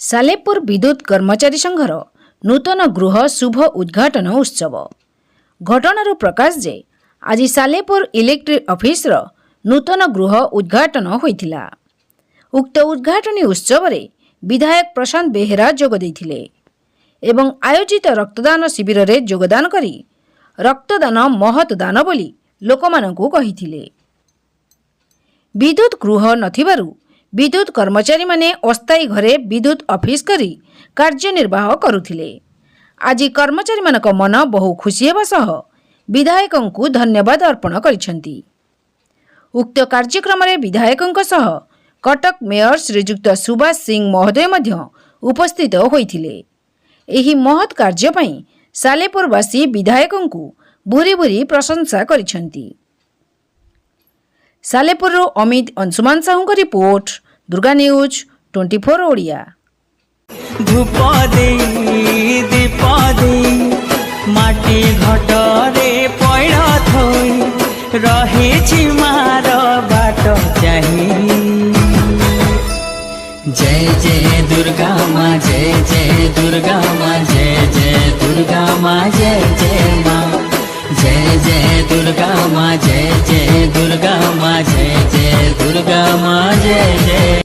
सालेपुर विद्युत कर्मचारी संघर नूतन गृह शुभ उद्घाटन उत्सव। घटनार प्रकाश जे आज सालेपुर इलेक्ट्रिक ऑफिस नूतन गृह उद्घाटन होइथिला। उक्त उद्घाटनी उत्सव रे विधायक प्रशांत बेहेरा जोग देइथिले एवं आयोजित रक्तदान शिविर रे योगदान करी रक्तदान महत दान बोली लोकमानंकु कहिथिले। विद्युत गृह नथिबारु विद्युत कर्मचारी माने अस्थायी घरे विद्युत ऑफिस करी कार्यनिर्वाह करुथिले। आज कर्मचारी मानक मन बहु खुशी हेबा सह विधायकंकु धन्यवाद अर्पण करिसंती। उक्त कार्यक्रम रे विधायकंक सह कटक मेयर श्रीजुक्त सुभाष सिंह महोदय मध्य उपस्थित होइथिले। एही महत् कार्य पई सालेपुरवासी विधायकंकु भूरी भूरी प्रशंसा करिसंती। सालेपुर अमित अंशुमान साहू का रिपोर्ट, दुर्गा न्यूज 24 ओडिया। धूप दे दीप दे माटी घटरे पैड़ थोई रहे मार बाट चाही। जय जय दुर्गा माँ, जय जय दुर्गा माँ, जय जय दुर्गा माँ, जय जय माँ, जय जय दुर्गा माँ, जय जय दुर्गा माँ, जय जय दुर्गा माँ, जय जय।